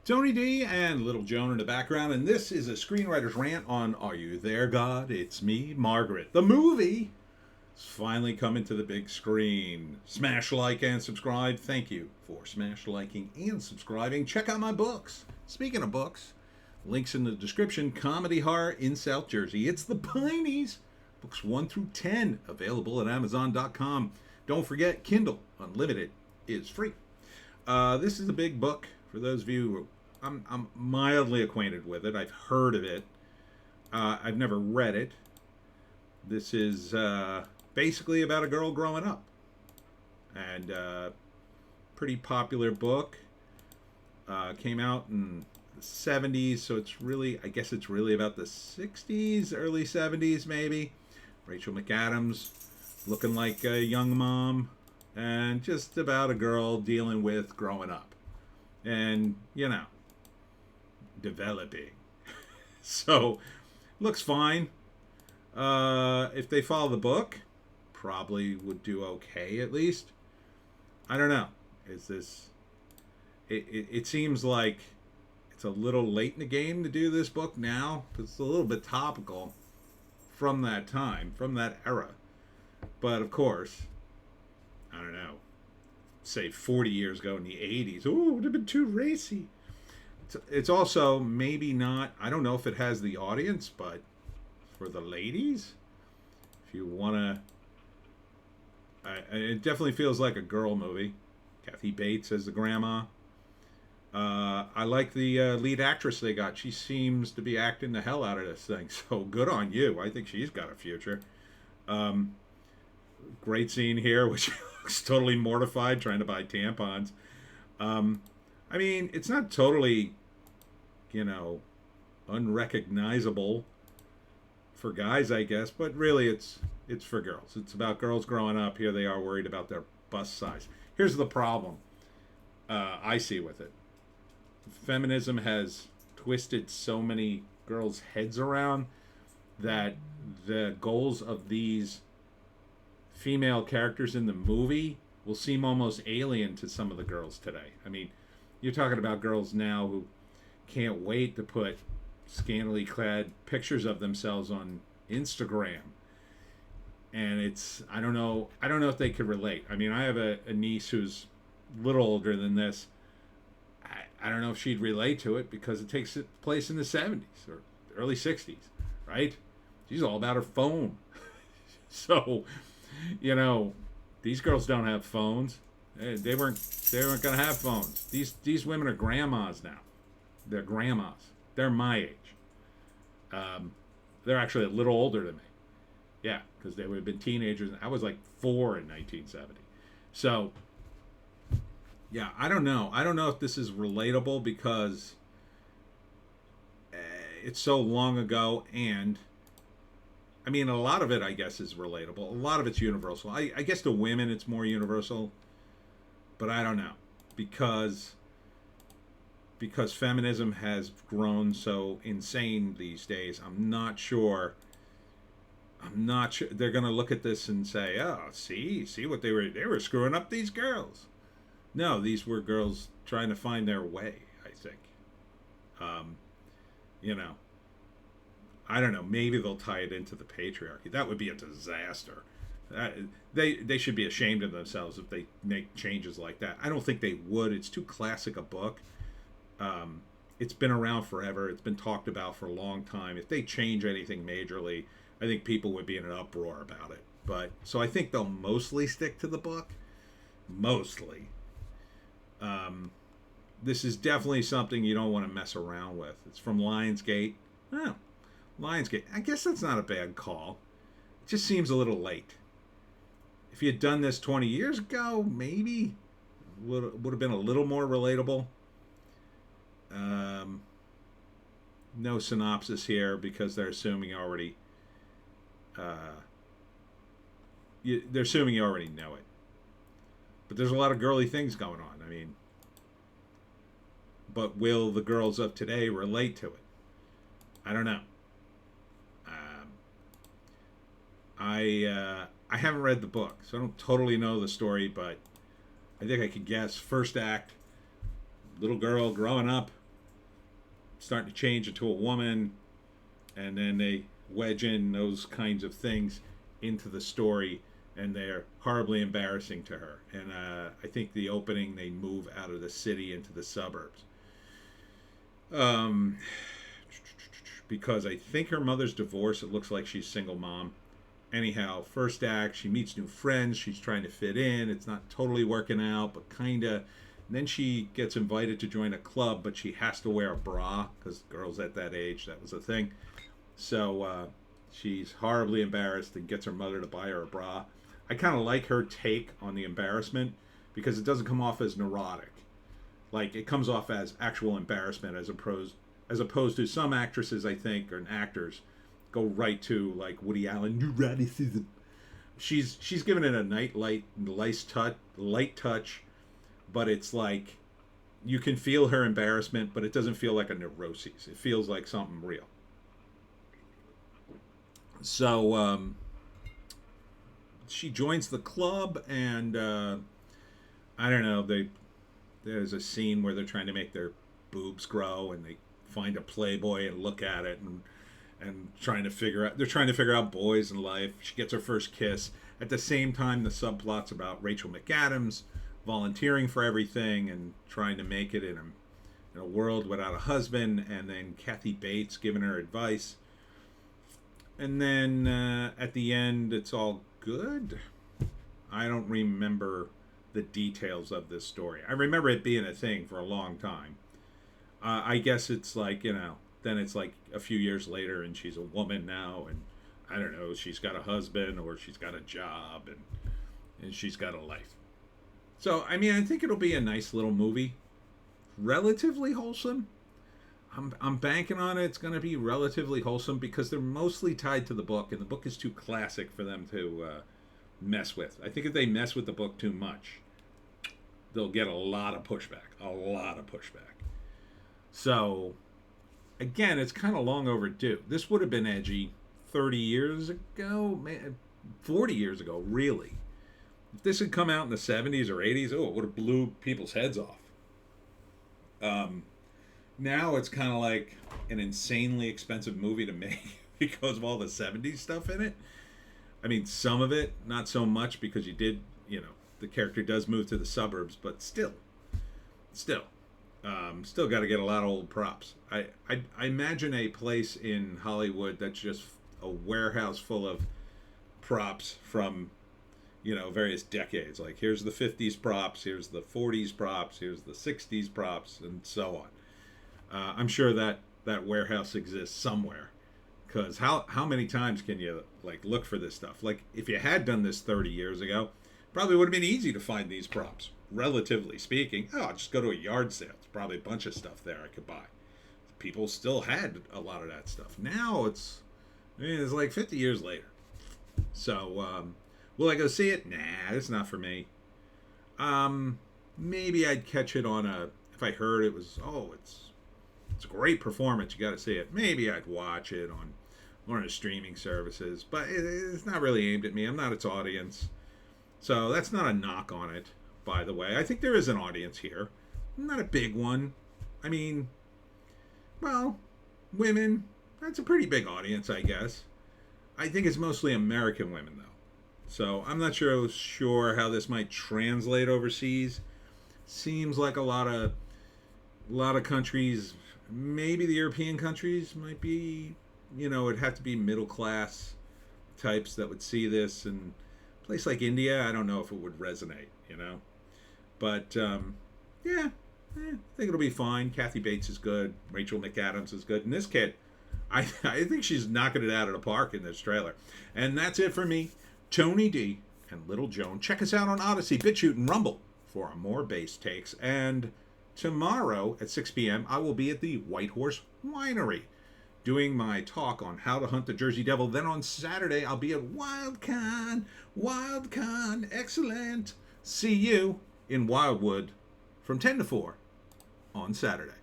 Tony D and Little Joan in the background, and this is a Screenwriter's Rant on Are You There, God? It's Me, Margaret. The movie is finally coming to the big screen. Smash like and subscribe. Thank you for smash liking and subscribing. Check out my books. Speaking of books, links in the description. Comedy horror in South Jersey. It's the Pineys. Books 1 through 10 available at Amazon.com. Don't forget, Kindle Unlimited is free. This is a big book. For those of you who I'm mildly acquainted with it. I've heard of it. I've never read it. This is basically about a girl growing up. And pretty popular book. Came out in the 70s, so it's really, I guess it's really about the 60s, early 70s maybe. Rachel McAdams looking like a young mom. And just about a girl dealing with growing up. And, you know, developing. So, looks fine. If they follow the book, probably would do okay at least. I don't know. Is this... It seems like it's a little late in the game to do this book now. It's a little bit topical from that time, from that era. But, of course, I don't know. Say 40 years ago in the 80s. Oh, it would have been too racy. It's also maybe not, I don't know if it has the audience, but for the ladies, if you want to, it definitely feels like a girl movie. Kathy Bates as the grandma. I like the lead actress they got. She seems to be acting the hell out of this thing, so good on you. I think she's got a future. Great scene here, which looks totally mortified trying to buy tampons. I mean, it's not totally, unrecognizable for guys, I guess, but really it's for girls. It's about girls growing up. Here they are worried about their bust size. Here's the problem I see with it. Feminism has twisted so many girls' heads around that the goals of these female characters in the movie will seem almost alien to some of the girls today. I mean, you're talking about girls now who can't wait to put scantily clad pictures of themselves on Instagram. And I don't know if they could relate. I mean, I have a niece who's a little older than this. I don't know if she'd relate to it because it takes place in the 70s or early 60s, right? She's all about her phone. So, these girls don't have phones. They weren't going to have phones. These women are grandmas now. They're grandmas. They're my age. They're actually a little older than me. Yeah, because they would have been teenagers. I was like 4 in 1970. So, yeah, I don't know. I don't know if this is relatable because it's so long ago, and I mean, a lot of it, I guess, is relatable. A lot of it's universal. I guess to women it's more universal, but I don't know because feminism has grown so insane these days. I'm not sure they're going to look at this and say, "Oh, see what they were screwing up these girls." No, these were girls trying to find their way, I think. I don't know. Maybe they'll tie it into the patriarchy. That would be a disaster. They should be ashamed of themselves if they make changes like that. I don't think they would. It's too classic a book. It's been around forever. It's been talked about for a long time. If they change anything majorly, I think people would be in an uproar about it. But so I think they'll mostly stick to the book. Mostly. This is definitely something you don't want to mess around with. It's from Lionsgate. Oh, Lionsgate. I guess that's not a bad call. It just seems a little late. If you had done this 20 years ago, maybe would have been a little more relatable. No synopsis here because they're assuming you already. They're assuming you already know it. But there's a lot of girly things going on. I mean, but will the girls of today relate to it? I don't know. I haven't read the book, so I don't totally know the story, but I think I could guess. First act, little girl growing up, starting to change into a woman, and then they wedge in those kinds of things into the story, and they're horribly embarrassing to her. And I think the opening, they move out of the city into the suburbs. Because I think her mother's divorced. It looks like she's single mom. Anyhow, first act, she meets new friends. She's trying to fit in. It's not totally working out, but kind of. Then she gets invited to join a club, but she has to wear a bra because girls at that age, that was a thing. So she's horribly embarrassed and gets her mother to buy her a bra. I kind of like her take on the embarrassment because it doesn't come off as neurotic. Like, it comes off as actual embarrassment as opposed to some actresses, I think, or actors go right to, like, Woody Allen neuroticism. She's given it a light touch, but it's like you can feel her embarrassment, but it doesn't feel like a neuroses. It feels like something real. So she joins the club, and I don't know. There's a scene where they're trying to make their boobs grow, and they find a Playboy and look at it, and trying to figure out boys in life. She gets her first kiss. At the same time, the subplot's about Rachel McAdams volunteering for everything and trying to make it in a world without a husband, and then Kathy Bates giving her advice. And then at the end, it's all good. I don't remember the details of this story. I remember it being a thing for a long time. I guess it's like, then it's like a few years later and she's a woman now, and I don't know, she's got a husband or she's got a job and she's got a life. So, I mean, I think it'll be a nice little movie. Relatively wholesome. I'm banking on it. It's going to be relatively wholesome because they're mostly tied to the book, and the book is too classic for them to mess with. I think if they mess with the book too much, they'll get a lot of pushback. So, again, it's kind of long overdue. This would have been edgy 30 years ago, 40 years ago, really. If this had come out in the 70s or 80s, it would have blew people's heads off. Now it's kind of like an insanely expensive movie to make because of all the 70s stuff in it. I mean, some of it, not so much because the character does move to the suburbs, but still got to get a lot of old props. I imagine a place in Hollywood that's just a warehouse full of props from, various decades. Like, here's the 50s props, here's the 40s props, here's the 60s props, and so on. I'm sure that warehouse exists somewhere, because how many times can you look for this stuff? Like, if you had done this 30 years ago, probably would have been easy to find these props, relatively speaking. I'll just go to a yard sale. There's probably a bunch of stuff there I could buy. People still had a lot of that stuff. Now it's like 50 years later. So will I go see it? Nah, it's not for me. Maybe I'd catch it if I heard it was, it's a great performance, you got to see it. Maybe I'd watch it on one of the streaming services, but it's not really aimed at me. I'm not its audience. So that's not a knock on it, by the way. I think there is an audience here. Not a big one. I mean, well, women, that's a pretty big audience, I guess. I think it's mostly American women, though. So I'm not sure how this might translate overseas. Seems like a lot of countries, maybe the European countries might be, it'd have to be middle class types that would see this, and a place like India, I don't know if it would resonate, But I think it'll be fine. Kathy Bates is good. Rachel McAdams is good. And this kid, I think she's knocking it out of the park in this trailer. And that's it for me, Tony D and Little Joan. Check us out on Odysee, Bitchute, and Rumble for more bass takes. And tomorrow at 6 p.m., I will be at the White Horse Winery doing my talk on how to hunt the Jersey Devil. Then on Saturday, I'll be at WildCon. Excellent. See you in Wildwood from 10 to 4 on Saturday.